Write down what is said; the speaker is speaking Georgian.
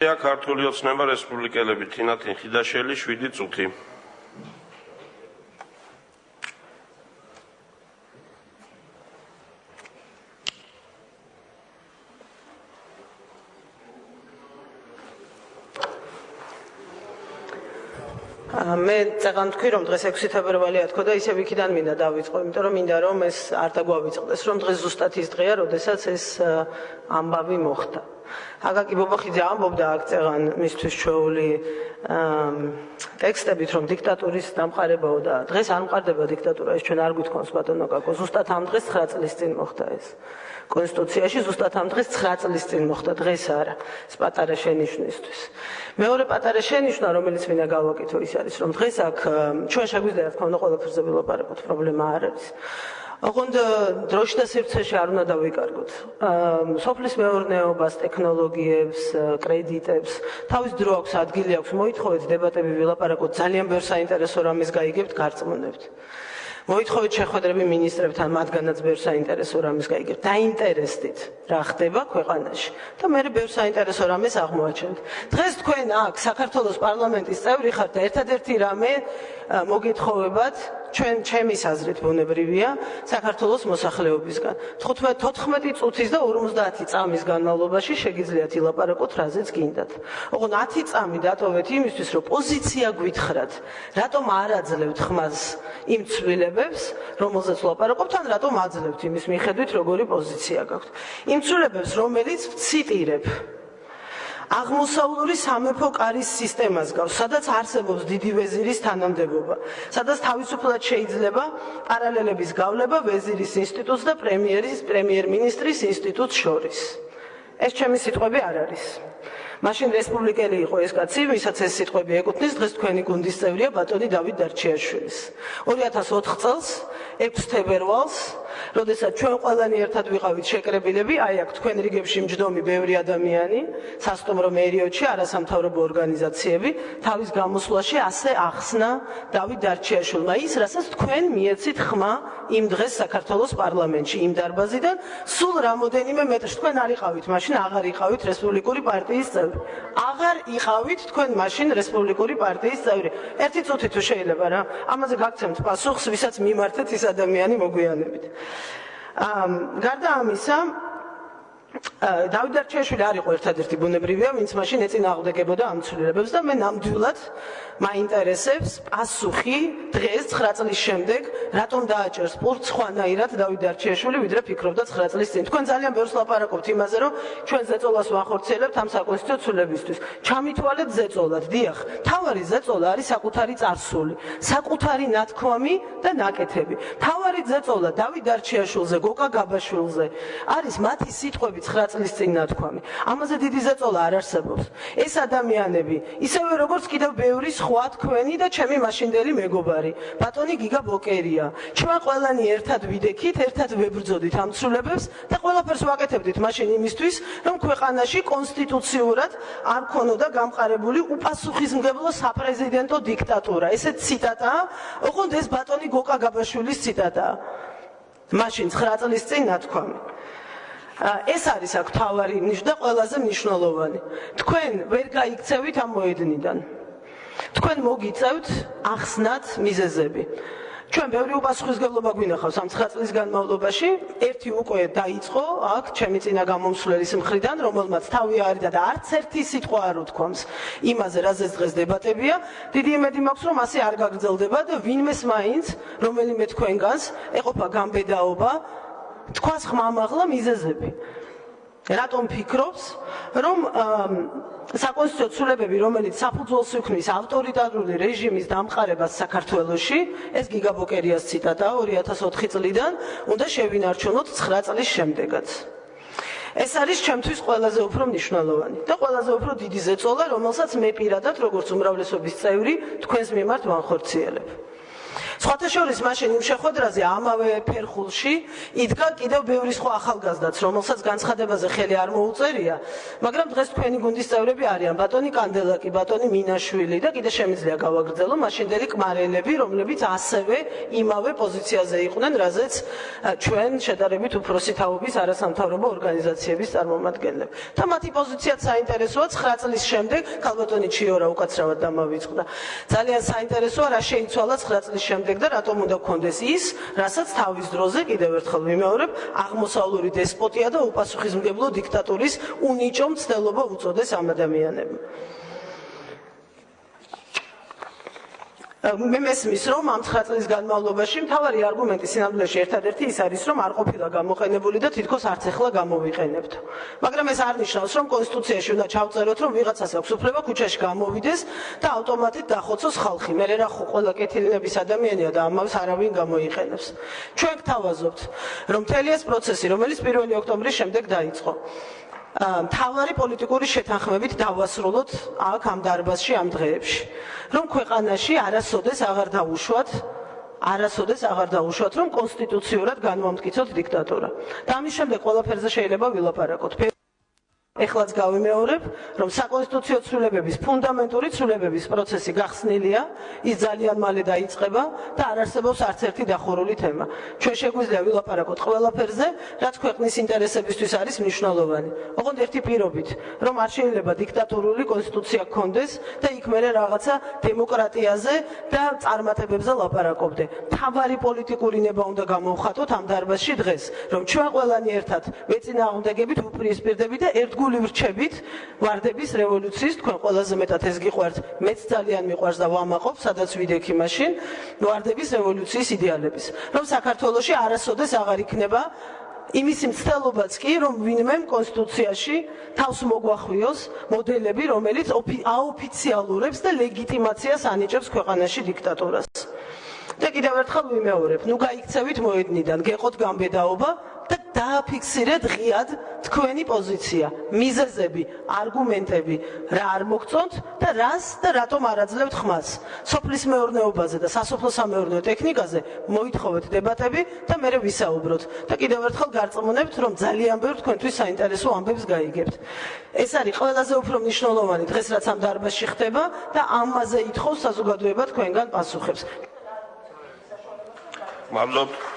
ქართული ოცნება რესპუბლიკელები თინათინ ხიდაშელი 7 წუთი. მე წეგან თქვი რომ დღეს 6 თებერვალია თქო და ისევ იქიდან მინდა დავიწყო, იმიტომ რომ მინდა რომ ეს არ დაგვავიწყდეს, რომ დღეს ზუსტად ის დღეა, როდესაც ეს ამბავი მოხდა. აკაკი ბობოხიძე ამბობდა აქ წეგან მისთვის ჩვეული ტექსტებით, რომ დიქტატურის დამყარებაო და დღეს არ მყარდება დიქტატურა, ეს ჩვენ არ გვითხოვს ბატონო კაკო, ზუსტად ამ დღეს 9 წლის წინ მოხდა ეს. კონსტიტუციაში ზუსტად ამ დღეს 9 წლის წინ მოხდა, დღეს არა, ეს პატარა შენიშვნისთვის. მეორე პატარა შენიშვნა, რომელიც მინდა გავაკეთო, ის არის, რომ დღეს აქ ჩვენ შეგვიძლია რა თქმა უნდა ყველაფერზე ვილაპარაკოთ, პრობლემა არ არის. ოღონდ დროში და სივრცეში არ უნდა დავიკარგოთ. სოფლის მეურნეობას, ტექნოლოგიებს, კრედიტებს, თავის დრო აქვს, ადგილი აქვს, მოითხოვეთ დებატები ვილაპარაკოთ, ძალიან ბევრ საინტერესო რამეს გაიგებთ, გარწმუნებთ. მოითხოვეთ შეხვედრები მინისტრებთან, მათგანაც ბევრ საინტერესო რამეს გაიგებთ. დაინტერესდით რა ხდება ქვეყანაში და მე ბევრ საინტერესო რამეს აღმოაჩენთ. დღეს თქვენ აქ საქართველოს პარლამენტის წევრი ხართ და ერთადერთი რამე მოგეთხოვებათ ჩემი აზრით ბუნებრივია საქართველოს მოსახლეობისგან. 14 წუთის და 50 წამის განმავლობაში შეგიძლიათ ილაპარაკოთ რაზეც გინდათ. ოღონდ 10 წამი დატოვეთ იმისთვის, რომ პოზიცია გვითხრათ, რატომ არ აძლევთ ხმას იმ ცვლილებებს, რომელზეც ვლაპარაკობთ, ან რატომ აძლევთ იმის მიხედვით, როგორი პოზიცია გაქვთ. იმ ცვლილებებს, რომელიც ვციტირებ. აღმოსავლური სამეფო კარის სისტემას გავს, სადაც არსებობს დიდი ვეზირის თანამდებობა, სადაც თავისუფლად შეიძლება პარალელების გავლება ვეზირის ინსტიტუტს და პრემიერ-მინისტრის ინსტიტუტს შორის. ეს ჩემი სიტყვები არ არის. მაშინ რესპუბლიკელი იყო ეს კაცი, ვისაც ეს სიტყვები ეკუთვნის, დღეს თქვენი გუნდის წევრია ბატონი დავით დარჩიაშვილის. 2004 წელს 6 თებერვალს, როდესაც ჩვენ ყველანი ერთად ვიყავით შეკრებილები, აი აქ თქვენ რიგებში მჯდომი ბევრი ადამიანი, სასტუმრო მერიოდში, არასამთავრობო ორგანიზაციები, თავის გამოსვლაში ასე ახსნა დავით დარჩიაშვილმა ის, რასაც თქვენ მიეცით ხმა იმ დღეს საქართველოს პარლამენტში, იმ დარბაზიდან, სულ რამოდენიმე მეტრში. თქვენ არ იყავით მაშინ, აღარ იყავით რესპუბლიკური პარტიის წევრი. აღარ იყავით თქვენ მაშინ რესპუბლიკური პარტიის წევრი. 1 წუთი თუ შეიძლება რა, ამაზე გაგცემთ პასუხს, ვისაც მიმართეთ ის ადამიანი მოგვიანებით. გარდა ამისა, დავით დარჩიაშვილი არ იყო ერთადერთი ბუნებრივია, ვინც მაშინ ეწინააღმდეგებოდა ამ ცვლილებებს და მე ნამდვილად მაინტერესებს პასუხი დღეს 9 წლის შემდეგ, რატომ დააჭერს პურტს სხვანაირად დავით დარჩიაშვილი, ვიდრე ფიქრობდა 9 წლის წინ. თქვენ ძალიან ბევრს ლაპარაკობთ იმაზე, რომ ჩვენ ზეწოლას ვახორციელებთ ამ საკონსტიტუციო ცვლილებისთვის. ჩამითვალეთ ზეწოლად, დიახ, თავარი ზეწოლა არის საკუთარი წარსული, საკუთარი ნათქვამი და ნაკეთები. თავარი ზეწოლა დავით დარჩიაშვილზე, გოკა გაბაშვილზე არის მათი სიტყვები 9 წლის წინ ნათქვამი. ამაზე დიდი ზეწოლა არ არსებობს. ეს ადამიანები, ისევე როგორც კიდევ ბევრი სხვა თქვენი და ჩემი მაშინდელი მეგობარი, ბატონი გიგა ბოკერია. ჩვენ ყველანი ერთად ვიდექით, ერთად ვებრძოდით ამ ცვლილებებს და ყველაფერს ვაკეთებდით მაშინ იმისთვის, რომ ქვეყანაში კონსტიტუციურად არ ქონოდა გამყარებული უპასუხისმგებლო საპრეზიდენტო დიქტატურა. ესეც ციტატაა, ოღონდ ეს ბატონი გოკა გაბაშვილის ციტატაა. მაშინ 9 წლის წინ ნათქვამი. ეს არის აქ თავარი და ყველაზე მნიშვნელოვანი. თქვენ ვერ გაიქცევით ამ მოედნიდან. თქვენ მოგიწევთ ახსნათ მიზეზები. ჩვენ ბევრი უპასუხისმგებლობა გვინახავს ამ 9 წლის განმავლობაში. ერთი უკვე დაიწყო აქ ჩემი წინა გამომსვლელის მხრიდან, რომელმაც თავი არიდა და არც ერთი სიტყვა არ უთქვამს იმაზე, რაზეც დღეს დებატებია. დიდი იმედი მაქვს, რომ ასე არ გაგრძელდება და ვინმეს მაინც, რომელიმე თქვენგანს ეყოფა გამბედაობა, თქვას ხმამაღლა მიზეზები. რატომ ფიქრობს, რომ საკონსტიტუციო ცვლილებები, რომელიც საფუძველს უქმნის ავტორიტარული რეჟიმის დამყარებას საქართველოში, ეს გიგა ბოკერიას ციტატაა 2004 წლიდან, უნდა შევინარჩუნოთ 9 წლის შემდეგაც. ეს არის ჩემთვის ყველაზე უფრო მნიშვნელოვანი და ყველაზე უფრო დიდი ზეწოლა, რომელსაც მე პირადად, როგორც უმრავლესობის წევრი, თქვენს მიმართ ვანხორციელებ. სხვათა შორის მაშინ იმ შეხვედრაზე ამავე ფერხულში იდგა კიდევ ბევრი სხვა ახალგაზრდაც, რომელსაც განცხადებაზე ხელი არ მოუწერია, მაგრამ დღეს თქვენი გუნდის წევრები არიან ბატონი კანდელაკი, ბატონი მინაშვილი და კიდე შემიძლია გავაგრძელო მაშინდელი კმარელები, რომლებიც ასევე იმავე პოზიციაზე იყვნენ, რაზეც ჩვენ შედარებით უფროსი თაობის არასამთავრობო ორგანიზაციების წარმომადგენლები. და მათი პოზიციაც საინტერესოა 9 წლის შემდეგ, ქალბატონი ჩიორა უკაცრავად დამავიწყდა. ძალიან საინტერესოა რა შეიცვალა 9 წლის შემდეგ და რატომ უნდა გქონდეს ის, რასაც თავის დროზე კიდევ ერთხელ ვიმეორებ, აღმოსავლური დესპოტია და უპასუხისმგებლო დიქტატურის უნიჭო მცდელობა უწოდეს ამ ადამიანებმა. მე მესმის, რომ ამ 9 წლის განმავლობაში მთავარი არგუმენტი სინამდვილეში ერთადერთი ის არის, რომ არ ყოფილა გამოყენებული და თითქოს არც ახლა გამოვიყენებთ. მაგრამ ეს არ ნიშნავს, რომ კონსტიტუციაში უნდა ჩავწეროთ, რომ ვიღაცას აქვს უფლება ქუჩაში გამოვიდეს და ავტომატით დახოცოს ხალხი. მე რა ხო ყველა კეთილინების ადამიანია და ამას არავინ გამოიყენებს. ჩვენ გთავაზობთ, რომ მთელი ეს პროცესი, რომელიც 1 ოქტომბრის შემდეგ დაიწყო, მთავარი პოლიტიკური შეთანხმებით დავასრულოთ აქ ამ დარბაზში ამ დღეებში, რომ ქვეყანაში არასოდეს აღარ დაუშვათ, რომ კონსტიტუციურად განვამტკიცოთ დიქტატურა. და ამის შემდეგ ყველაფერზე შეიძლება ვილაპარაკოთ. ეხლაც გავიმეორებ, რომ საკონსტიტუციო ცვლილებების, ფუნდამენტური ცვლილებების პროცესი გახსნილია, ის ძალიან მალე დაიწყება და არ არსებობს არც ერთი დახურული თემა. ჩვენ შეგვიძლია ვილაპარაკოთ ყველაფერზე, რაც ქვეყნის ინტერესებისთვის არის მნიშვნელოვანი. ოღონდ ერთი პირობით, რომ არ შეიძლება დიქტატურული კონსტიტუცია გქონდეს და იქ მერე რაღაცა დემოკრატიაზე და წარმატებებზე ლაპარაკობდე. მთავარი პოლიტიკური ნება უნდა გამოვხატოთ ამ დარბაზში დღეს, რომ ჩვენ ყველანი ერთად ვეწინააღმდეგებით, უპირისპირდებით და ერთგული ვრჩებით ვარდების რევოლუციის, თქვენ ყველაზე მეტად ეს გიყვართ, მეც ძალიან მიყვარს და ვამაყობ, სადაც ვიდექი მაშინ ვარდების რევოლუციის იდეალების, რომ საქართველოში არასოდეს აღარ იქნება იმის მცდელობაც კი, რომ ვინმე კონსტიტუციაში თავს მოგვახვიოს მოდელები, რომელიც აოფიციალურებს და ლეგიტიმაციას ანიჭებს ქვეყანაში დიქტატურას. და კიდევ ერთხელ ვიმეორებ, ნუ გაიქცევით მოედნიდან, გეყოთ გამბედაობა და დააფიქსირეთ ღიად თქვენი პოზიცია, მიზეზები, არგუმენტები, რა არ მოგწონთ და რას და რატომ არ აძლევთ ხმას. სოფლის მეურნეობაზე და სასოფლო-სამეურნეო ტექნიკაზე მოითხოვეთ დებატები და მერე ვისაუბროთ. და კიდევ ერთხელ გარწმუნებთ, რომ ძალიან ბევრ თქვენთვის საინტერესო ამბებს გაიგებთ. ეს არის ყველაზე უფრო მნიშვნელოვანი დღეს, რაც ამ დარბაზში ხდება და ამაზე ითხოვს საზოგადოება თქვენგან პასუხებს. მადლობთ.